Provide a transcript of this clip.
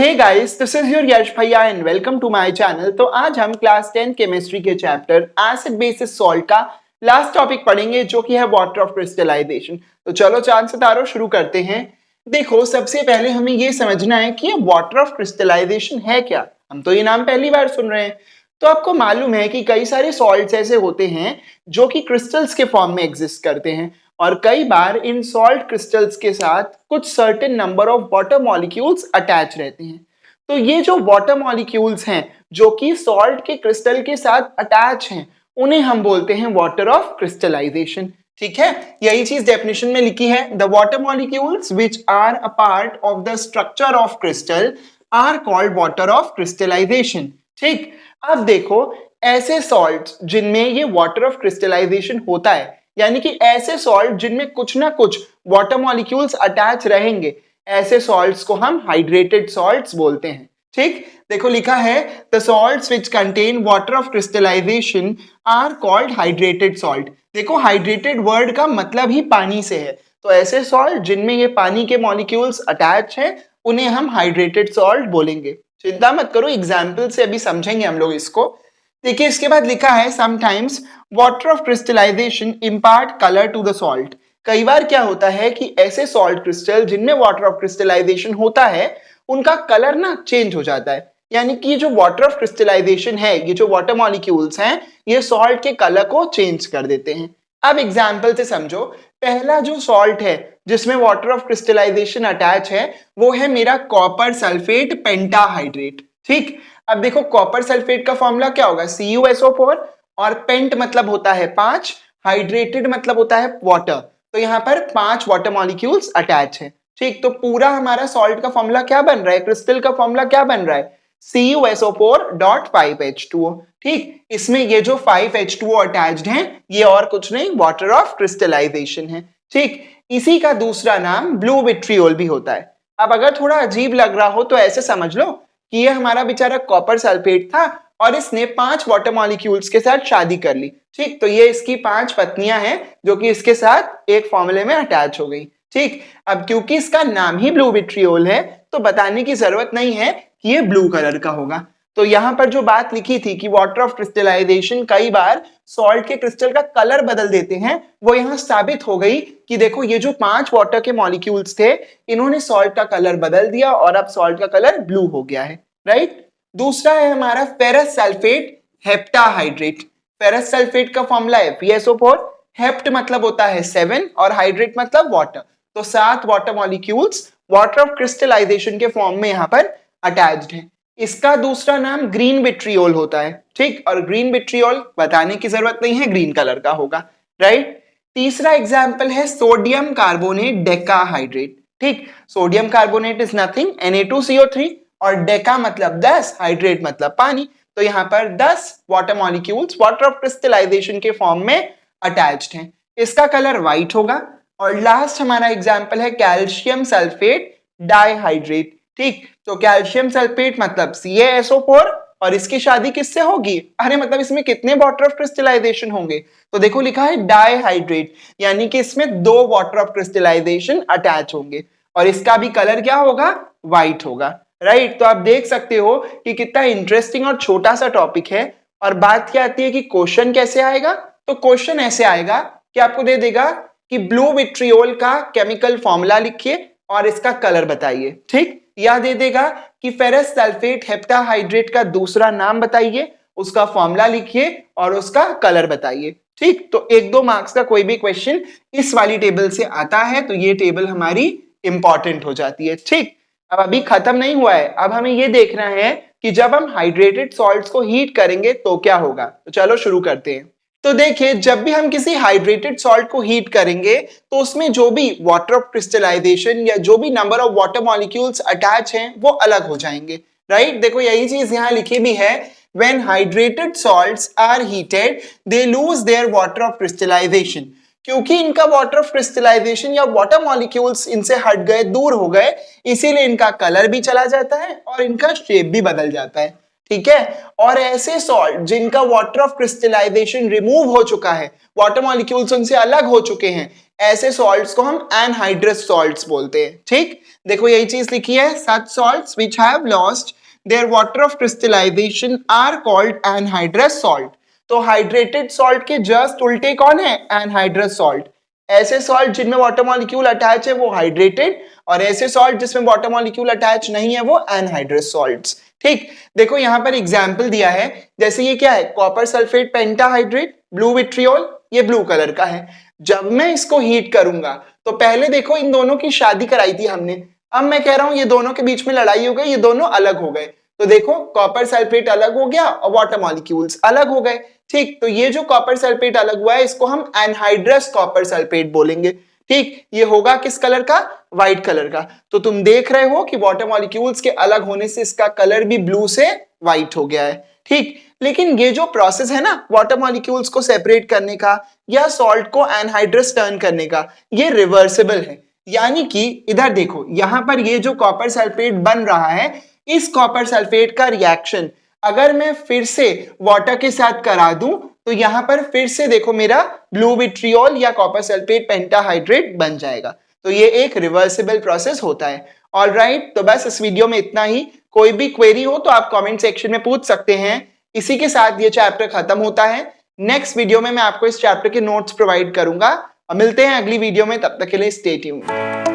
Hey guys, this is your Yash भैया and welcome to my channel. तो आज हम क्लास 10 केमिस्ट्री के चैप्टर एसिड बेसिस सॉल्ट का लास्ट टॉपिक पढ़ेंगे जो कि है वाटर ऑफ क्रिस्टलाइजेशन। तो चलो चांद सितारों शुरू करते हैं। देखो, सबसे पहले हमें ये समझना है कि ये वाटर ऑफ क्रिस्टलाइजेशन है क्या। हम तो ये नाम पहली बार सुन रहे हैं। तो आपको मालूम है कि कई सारे सॉल्ट्स ऐसे होते हैं जो कि क्रिस्टल्स के फॉर्म में एग्जिस्ट करते हैं और कई बार इन सॉल्ट क्रिस्टल्स के साथ कुछ certain number of water molecules attach रहते हैं। तो ये जो वाटर मॉलिक्यूल्स हैं जो कि सॉल्ट के क्रिस्टल के साथ अटैच हैं, उन्हें हम बोलते हैं वाटर ऑफ क्रिस्टलाइजेशन। ठीक है, यही चीज डेफिनेशन में लिखी है। The water molecules which are a part of the structure of crystal are called water of crystallisation. ठीक, अब देखो, ऐसे सॉल्ट्स जिनमें ये वाटर ऑफ क्रिस्टलाइजेशन होता है, यानी कि ऐसे सॉल्ट जिनमें कुछ ना कुछ वाटर मॉलिक्यूल्स अटैच रहेंगे, ऐसे सॉल्ट्स को हम हाइड्रेटेड सॉल्ट्स बोलते हैं। ठीक, देखो लिखा है the salts which contain water of crystallisation are called hydrated salt. देखो, हाइड्रेटेड वर्ड का मतलब ही पानी से है, तो ऐसे सॉल्ट जिनमें ये पानी के मॉलिक्यूल्स अटैच हैं उन्हें हम हाइड्रेटेड सॉल्ट बोलेंगे। चिंता मत करो, एग्जाम्पल से अभी समझेंगे हम लोग इसको। देखिए, इसके बाद लिखा है sometimes water of crystallisation impart colour to the salt. कई बार क्या होता है कि ऐसे सॉल्ट क्रिस्टल जिनमें वाटर ऑफ क्रिस्टलाइजेशन होता है उनका कलर ना चेंज हो जाता है, यानी कि जो वाटर ऑफ क्रिस्टलाइजेशन है, ये जो वाटर मॉलिक्यूल्स हैं, ये सॉल्ट के कलर को चेंज कर देते हैं। अब एग्जाम्पल से समझो। पहला जो सॉल्ट है जिसमें वाटर ऑफ क्रिस्टलाइजेशन अटैच है वो है मेरा कॉपर सल्फेट पेंटाहाइड्रेट। ठीक, अब देखो, कॉपर सल्फेट का फॉर्मूला क्या होगा, CuSO4, और पेंट मतलब होता है 5, हाइड्रेटेड मतलब होता है वाटर। तो यहाँ पर 5 वाटर मॉलिक्यूल्स अटैच है। ठीक, तो पूरा हमारा सॉल्ट का फॉर्मूला क्या बन रहा है, क्रिस्टल का फॉर्मूला क्या बन रहा है, CuSO4.5H2O। ठीक, इसमें ये जो 5H2O अटैच्ड है ये और कुछ नहीं, वाटर ऑफ क्रिस्टलाइजेशन है। ठीक, इसी का दूसरा नाम ब्लू विट्रियोल भी होता है। अब अगर थोड़ा अजीब लग रहा हो तो ऐसे समझ लो कि ये हमारा बेचारा कॉपर सल्फेट था और इसने 5 वाटर मॉलिक्यूल्स के साथ शादी कर ली। ठीक, तो ये इसकी 5 पत्नियां हैं जो कि इसके साथ एक फॉर्मूले में अटैच हो गई। ठीक, अब क्योंकि इसका नाम ही ब्लू विट्रियोल है तो बताने की जरूरत नहीं है कि ये ब्लू कलर का होगा। तो यहाँ पर जो बात लिखी थी कि वाटर ऑफ क्रिस्टलाइजेशन कई बार सॉल्ट के क्रिस्टल का कलर बदल देते हैं, वो यहाँ साबित हो गई कि देखो, ये जो 5 वाटर के मॉलिक्यूल्स थे इन्होंने सॉल्ट का कलर बदल दिया और अब सॉल्ट का कलर ब्लू हो गया है। राइट, दूसरा है हमारा ferrous sulphate heptahydrate. Ferrous sulphate का फॉर्मूला है FeSO4। हेप्ट मतलब होता है 7 और हाइड्रेट मतलब वाटर, तो 7 water molecules water of crystallisation के फॉर्म में यहाँ पर अटैच्ड है। इसका दूसरा नाम ग्रीन विट्रियोल होता है। ठीक, और ग्रीन विट्रियोल बताने की जरूरत नहीं है, ग्रीन कलर का होगा। राइट, तीसरा एग्जाम्पल है सोडियम कार्बोनेट डेकाहाइड्रेट। ठीक, sodium carbonate is nothing Na2CO3 और डेका मतलब 10, हाइड्रेट मतलब पानी, तो यहाँ पर 10 water molecules water of crystallisation के फॉर्म में अटैच्ड हैं। इसका कलर व्हाइट होगा। और लास्ट हमारा एग्जाम्पल है कैल्शियम सल्फेट डाइहाइड्रेट। ठीक, तो कैल्शियम सल्फेट मतलब CaSO4 और इसकी शादी किससे होगी, अरे मतलब इसमें कितने वाटर ऑफ क्रिस्टलाइजेशन होंगे, तो देखो लिखा है डाइहाइड्रेट, यानी कि इसमें 2 वाटर ऑफ क्रिस्टलाइजेशन अटैच होंगे और इसका भी कलर क्या होगा, व्हाइट होगा। राइट, तो आप देख सकते हो कि कितना इंटरेस्टिंग और छोटा सा टॉपिक है। और बात क्या आती है कि क्वेश्चन कैसे आएगा, तो क्वेश्चन ऐसे आएगा कि आपको दे देगा कि ब्लू विट्रियोल का केमिकल फॉर्मूला लिखिए और इसका कलर बताइए। ठीक, या दे देगा कि फेरस सल्फेट हेप्टाहाइड्रेट का दूसरा नाम बताइए, उसका फॉर्मूला लिखिए और उसका कलर बताइए। ठीक, तो 1-2 मार्क्स का कोई भी क्वेश्चन इस वाली टेबल से आता है तो ये टेबल हमारी इंपॉर्टेंट हो जाती है। ठीक, अब अभी खत्म नहीं हुआ है, अब हमें ये देखना है कि जब हम हाइड्रेटेड सॉल्ट्स को हीट करेंगे तो क्या होगा। तो चलो शुरू करते हैं। तो देखिए, जब भी हम किसी हाइड्रेटेड सॉल्ट को हीट करेंगे तो उसमें जो भी वाटर ऑफ क्रिस्टलाइजेशन या जो भी number of water molecules attach हैं वो अलग हो जाएंगे। राइट, देखो यही चीज यहाँ लिखी भी है, when hydrated salts are heated they lose their water of crystallisation. क्योंकि इनका वाटर ऑफ क्रिस्टलाइजेशन या वाटर मॉलिक्यूल्स इनसे हट गए, दूर हो गए, इसीलिए इनका कलर भी चला जाता है और इनका शेप भी बदल जाता है। ठीक है। और ऐसे सॉल्ट जिनका वाटर ऑफ क्रिस्टलाइजेशन रिमूव हो चुका है, वाटर मॉलिक्यूल्स उनसे अलग हो चुके हैं, ऐसे सॉल्ट्स को हम एनहाइड्रस सॉल्ट्स बोलते हैं। ठीक, देखो यही चीज लिखी है, such salts which have lost their water of crystallisation are called anhydrous salt. तो हाइड्रेटेड सॉल्ट के जस्ट उल्टे कौन है? Anhydrous salt. ऐसे सॉल्ट जिनमें वाटर मॉलिक्यूल अटैच है वो हाइड्रेटेड, और ऐसे सॉल्ट जिसमें वाटर मॉलिक्यूल अटैच नहीं है वो एनहाइड्रस सॉल्ट्स। ठीक, देखो यहां पर एग्जाम्पल दिया है, जैसे ये क्या है, copper sulphate pentahydrate, blue vitriol, ये ब्लू कलर का है। जब मैं इसको हीट करूंगा तो पहले देखो इन दोनों की शादी कराई थी हमने, अब मैं कह रहा हूं ये दोनों के बीच में लड़ाई हो गई, ये दोनों अलग हो गए, तो देखो कॉपर सल्फेट अलग हो गया और वाटर मॉलिक्यूल्स अलग हो गए। ठीक, तो ये जो कॉपर सल्फेट अलग हुआ है इसको हम एनहाइड्रस कॉपर सल्फेट बोलेंगे। ठीक, ये होगा किस कलर का? व्हाइट कलर का। तो तुम देख रहे हो कि वाटर मॉलिक्यूल्स के अलग होने से इसका कलर भी ब्लू से व्हाइट हो गया है। ठीक, लेकिन ये जो प्रोसेस है ना वाटर मॉलिक्यूल्स को सेपरेट करने का या सॉल्ट को एनहाइड्रस टर्न करने का, ये रिवर्सिबल है। यानी कि इधर देखो, यहां पर ये जो कॉपर सल्फेट बन रहा है, इस कॉपर सल्फेट का रिएक्शन अगर मैं फिर से वाटर के साथ करा दूं तो यहां पर फिर से देखो मेरा ब्लू विट्रियोल या कॉपर सल्फेट पेंटाहाइड्रेट बन जाएगा। तो ये एक रिवर्सिबल प्रोसेस होता है। ऑलराइट, तो बस इस वीडियो में इतना ही। कोई भी क्वेरी हो तो आप कमेंट सेक्शन में पूछ सकते हैं। इसी के साथ ये चैप्टर खत्म होता है। नेक्स्ट वीडियो में मैं आपको इस चैप्टर के नोट्स प्रोवाइड करूंगा और मिलते हैं अगली वीडियो में। तब तक के लिए स्टे ट्यून्ड।